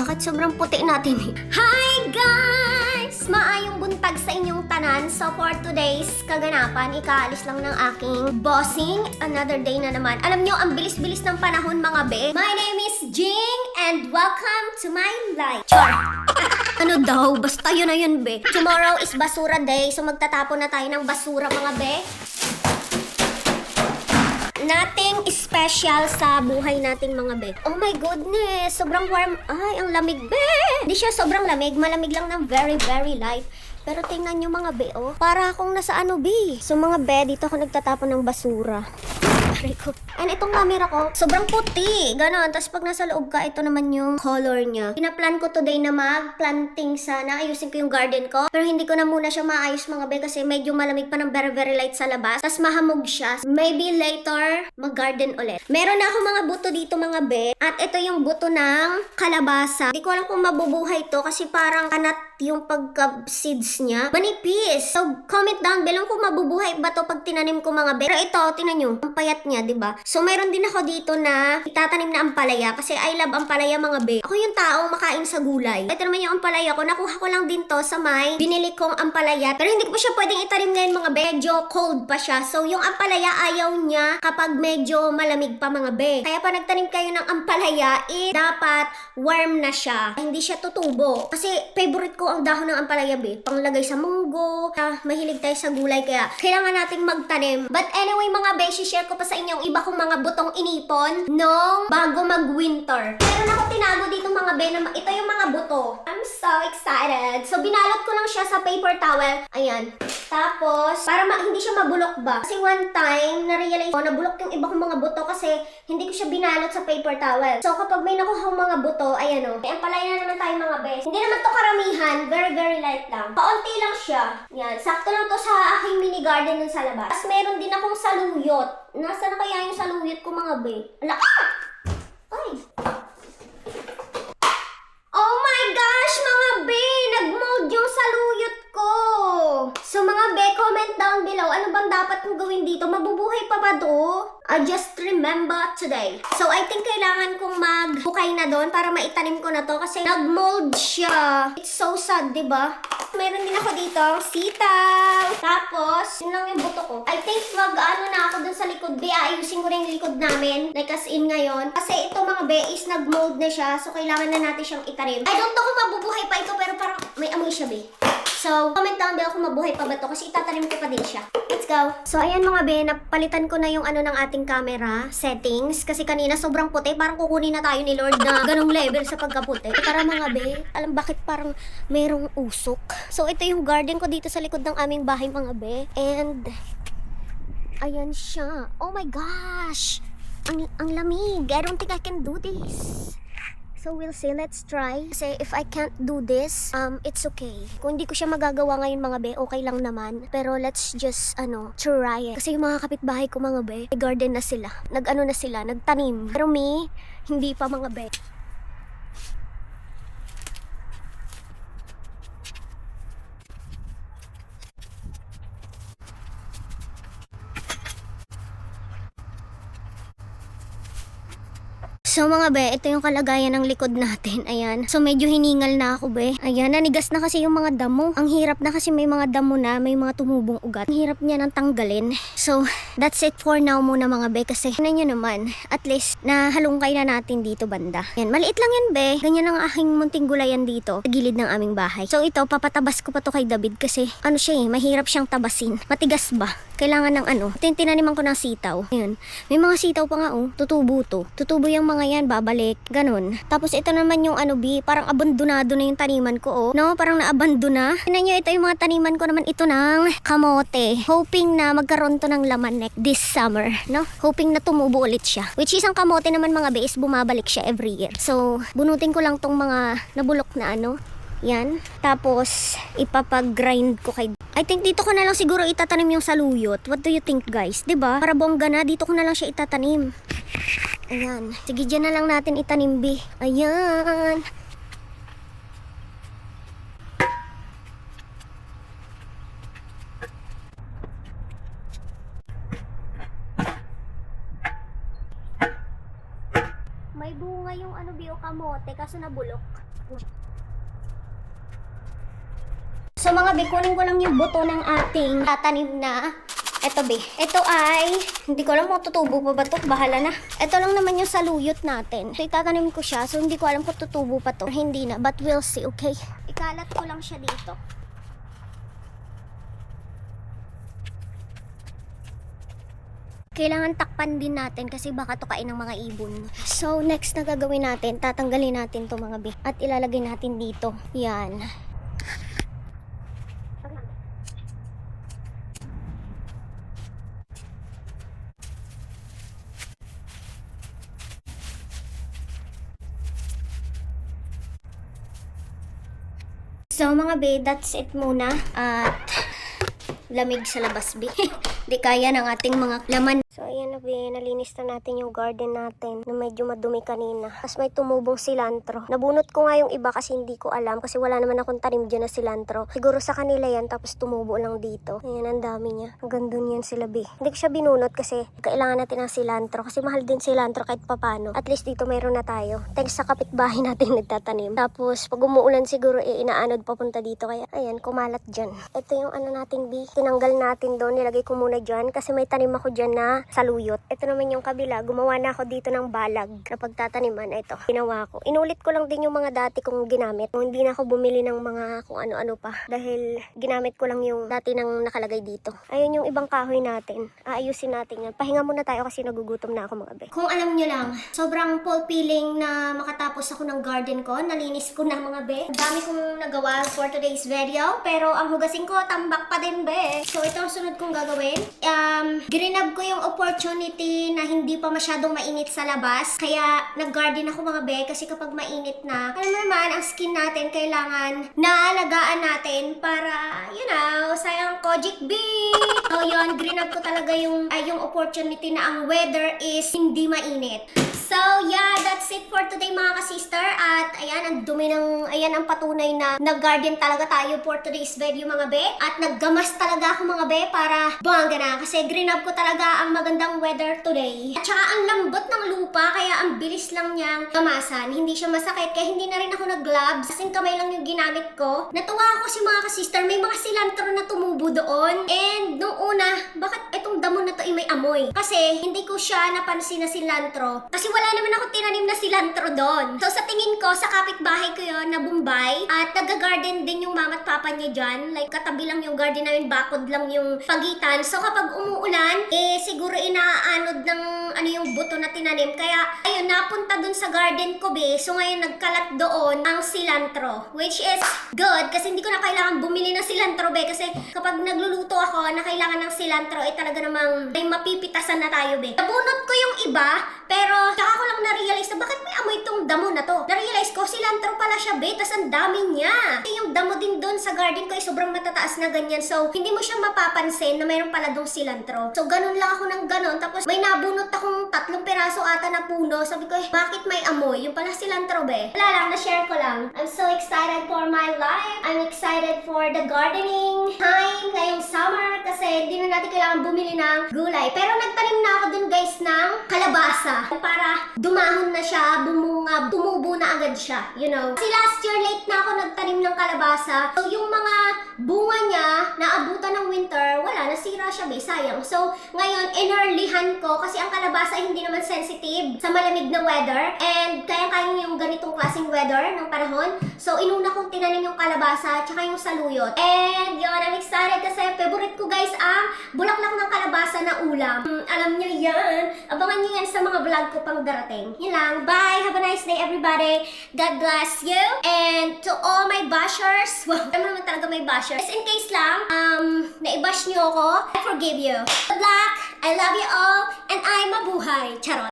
Bakit sobrang puti natin eh? Hi guys! Maayong buntag sa inyong tanan. So for today's kaganapan, ikaalis lang ng aking bossing. Another day na naman. Alam nyo, ang bilis-bilis ng panahon mga be. My name is Jing and welcome to my life. Char! Ano daw? Basta yun na yun be. Tomorrow is basura day. So magtatapon na tayo ng basura mga be. Nothing special sa buhay natin mga be. Oh my goodness, sobrang warm. Ay, ang lamig be. Hindi siya sobrang lamig, malamig lang ng very light. Pero tingnan nyo mga be, oh. Para akong nasa ano be. So mga be, dito ako nagtatapon ng basura. And itong camera ko, sobrang puti. Ganon. Tapos pag nasa loob ka, ito naman yung color niya. Pinaplan ko today na mag-planting sana. Ayusin ko yung garden ko. Pero hindi ko na muna siya maayos mga be kasi medyo malamig pa ng very light sa labas. Tapos mahamog siya. Maybe later, mag-garden ulit. Meron na ako mga buto dito mga be. At ito yung buto ng kalabasa. Hindi ko alam kung mabubuhay to kasi parang kanat yung pagka-seeds niya. Manipis. So, comment down below kung mabubuhay ba to pag tinanim ko mga be. Pero ito, tinan nyo. Ang payat niya, diba? So, mayroon din ako dito na itatanim na ampalaya kasi I love ampalaya mga be. Ako yung taong makain sa gulay. Ito naman yung ampalaya ko. Nakuha ko lang din to sa may binili kong ampalaya. Pero hindi ko pa siya pwedeng itanim ngayon mga be. Medyo cold pa siya. So, yung ampalaya ayaw niya kapag medyo malamig pa mga be. Kaya pa nagtanim kayo ng ampalaya, dapat warm na siya. Hindi siya tutubo. Kasi favorite ko ang dahon ng ampalaya be. Panglagay sa munggo. Mahilig tayo sa gulay kaya kailangan nating magtanim. But anyway mga be, share ko pa sa inyo iba kong mga butong inipon nung bago mag-winter. Meron ako tinago dito mga be na ito yung mga buto. I'm so excited. So binalot ko lang siya sa paper towel. Ayan. Tapos, para hindi siya mabulok ba? Kasi one time, na-realize ko, nabulok yung iba kong mga buto kasi hindi ko siya binalot sa paper towel. So kapag may nakuha akong mga buto, ayan o. May ampalaya na naman tayo mga be. Hindi naman to karamihan. Very light lang. Kaunti lang siya. Yan. Sakto lang to sa aking mini garden dun sa labas. Tapos meron din akong saluyot. Nasaan na kaya yung saluyot ko mga be? Ala! Ay! Oh my gosh mga be! Nag-mold yung saluyot ko! So mga be, comment down below. Ano bang dapat kong gawin dito? Mabubuhay pa ba to? I just remember today. So I think kailangan kong magbukay na doon para maitanim ko na to kasi nag-mold siya. It's so sad, diba? Meron din ako dito sitaw. Tapos, yun lang yung buto ko. I think mag-ano na ako dun sa likod be. Ayusin ko na yung likod namin. Like as in ngayon. Kasi ito mga be is nag-mold na siya. So kailangan na natin siyang itanim. I don't know kung mabubuhay pa ito pero parang may amoy siya be. So, comment down below kung mabuhay pa ba to kasi itatanim ko pa din siya. Let's go! So, ayan mga be, napalitan ko na yung ano ng ating camera settings kasi kanina sobrang puti. Parang kukunin na tayo ni Lord na ganong level sa pagkaputi. Tara mga be, alam bakit parang merong usok? So, ito yung garden ko dito sa likod ng aming bahay mga be. And, ayan siya. Oh my gosh! Ang lamig. I don't think I can do this. So we'll see, let's try. Kasi if I can't do this, it's okay. Kung hindi ko siya magagawa ngayon mga be, okay lang naman. Pero let's just, try it. Kasi yung mga kapitbahay ko mga be, garden na sila. Nag-ano na sila, nagtanim. Pero me, hindi pa mga be. So mga be, ito yung kalagayan ng likod natin. Ayan. So medyo hiningal na ako be. Ayan, nanigas na kasi yung mga damo. Ang hirap na kasi may mga damo na, may mga tumubong ugat. Ang hirap niya nang tanggalin. So that's it for now muna mga be. Kasi ano nyo naman, at least nahalungkay na natin dito banda. Ayan, maliit lang yan be. Ganyan ang aking munting gulayan dito sa gilid ng aming bahay. So ito, papatabas ko pa to kay David kasi ano siya mahirap siyang tabasin. Matigas ba? Kailangan ng Ito yung tinaniman ko ng sitaw. Ayan. May mga sitaw pa nga tutubo to. Tutubo yung mga yan, babalik, ganun. Tapos ito naman yung parang abandonado na yung taniman ko, no? Parang naabandona. Tingnan nyo, ito yung mga taniman ko naman ito ng kamote. Hoping na magkaroon to ng laman this summer, no? Hoping na tumubo ulit siya. Which is ang kamote naman mga be is bumabalik siya every year. So, bunutin ko lang tong mga nabulok na yan. Tapos, ipapag-grind ko kay... I think dito ko na lang siguro itatanim yung saluyot. What do you think guys? Diba? Para bongga na, dito ko na lang siya itatanim. Ayan. Sige, dyan na lang natin itanim, be. Ayan. May bunga yung ano, Bio, kamote kaso nabulok. So mga be, kunin ko lang yung buto ng ating tatanim na. Eto be, ito ay, hindi ko alam kung tutubo pa ba to, bahala na. Ito lang naman yung saluyot natin. So itatanim ko siya, so hindi ko alam kung tutubo pa to. Hindi na, but we'll see, okay? Ikalat ko lang siya dito. Kailangan takpan din natin kasi baka tukain ng mga ibon. So next na gagawin natin, tatanggalin natin to mga be. At ilalagay natin dito. Yan. So mga be, that's it muna. At lamig sa labas be. Di kaya ng ating mga laman. So ayan na be, nalinis na natin yung garden natin na medyo madumi kanina. Tapos may tumubong cilantro. Nabunot ko nga yung iba kasi hindi ko alam kasi wala naman akong tanim dyan na cilantro. Siguro sa kanila yan tapos tumubo lang dito. Ayan, ang dami niya. Hanggang dun yan sila be. Hindi ko siya binunot kasi kailangan natin ng cilantro kasi mahal din cilantro kahit papano. At least dito mayroon na tayo. Thanks sa kapitbahay natin nagtatanim. Tapos pag umuulan siguro inaanod papunta dito kaya ayan, kumalat dyan. Ito yung ano natin be. Tinanggal natin doon. Nilagay ko muna dyan kasi may tanim ako dyan na saluyot. Ito naman yung kabila. Gumawa na ako dito ng balag na pagtataniman. Ito, ginawa ko. Inulit ko lang din yung mga dati kong ginamit. Kung hindi na ako bumili ng mga kung ano-ano pa. Dahil ginamit ko lang yung dati nang nakalagay dito. Ayun yung ibang kahoy natin. Aayusin natin yan. Pahinga muna tayo kasi nagugutom na ako mga be. Kung alam nyo lang, sobrang fulfilling na makatapos ako ng garden ko. Nalinis ko na mga be. Ang dami kong nagawa for today's video. Pero ang hugasin ko, tambak pa din be. So ito ang sunod kong gagawin. Grinab ko yung opportunity na hindi pa masyadong mainit sa labas. Kaya nag-garden ako mga be kasi kapag mainit na, alam mo naman, ang skin natin kailangan naalagaan natin para, you know, sayang Kojic B. So yun, grinab ko talaga yung opportunity na ang weather is hindi mainit. So yeah, that's it for today mga ka-sister. At ayan, ang dumi ng, ayan ang patunay na nag-garden talaga tayo for today's video mga be. At naggamas talaga ako mga be para bongga na. Kasi grinab ko talaga ang magandang weather today. At saka ang lambot ng lupa, kaya ang bilis lang niyang gamasan. Hindi siya masakit, kaya hindi na rin ako nag-gloves. Kasing kamay lang yung ginamit ko. Natuwa ako si mga ka-sister, may mga cilantro na tumubo doon. And nung una, bakit itong damo na to ay may amoy? Kasi hindi ko siya napansin na cilantro. Kasi wala naman ako tinanim na cilantro doon. So sa tingin ko, sa kapitbahay ko yon na Bombay. At nag-garden din yung mama at papa niya dyan. Like katabi lang yung garden namin, bakod lang yung pagitan. So kapag umuulan, siguro inaanod ng ano yung buto na tinanim. Kaya ayun, napunta dun sa garden ko be. So ngayon nagkalat doon ang cilantro. Which is good kasi hindi ko na kailangan bumili ng cilantro be. Kasi kapag nagluluto ako na kailangan ng cilantro, talaga namang may mapipitasan na tayo be. Nabunot ko yung iba, pero saka ko lang na-realize na bakit may amoy itong damo na to. Na-realize ko, cilantro pala siya be. Tas ang dami niya. Kasi yung damo din doon sa garden ko ay sobrang matataas na ganyan. So hindi mo siya mapapansin na mayroon pala dong cilantro. So ganun lang ako ng ganun. Tapos may nabunot akong 3 peraso ata na puno. Sabi ko, bakit may amoy? Yung pala cilantro be. Wala lang, na-share ko lang. I'm so excited for my life. I'm excited for the gardening time ngayong summer kasi hindi na natin kailangan bumili ng gulay. Pero nagtanim na ako dun guys ng kalabasa para dumahon na siya, bumunga, tumubo na agad siya, you know. Kasi last year late na ako nagtanim ng kalabasa. So yung mga bunga niya naabutan ng winter, wala, nasira siya be, sayang. So ngayon, inerlihan ko kasi ang kalabasa ay hindi naman sensitive sa malamig na weather and kaya-kaya yung ganitong klaseng weather ng panahon. So inuna kong tinanim yung kalabasa at saka yung saluyot. And yun, I'm excited kasi favorite ko guys ang bulaklak ng kalabasa na ulam. Alam niyo yan. Abangan niyo yan sa mga vlog ko pang darating. Yun lang. Bye! Have a nice day everybody. God bless you. And to all my bashers, wow, alam naman talaga may bashers. Just in case lang, naibash niyo ako, I forgive you. Good luck! I love you all, and I'm mabuhay. Charot!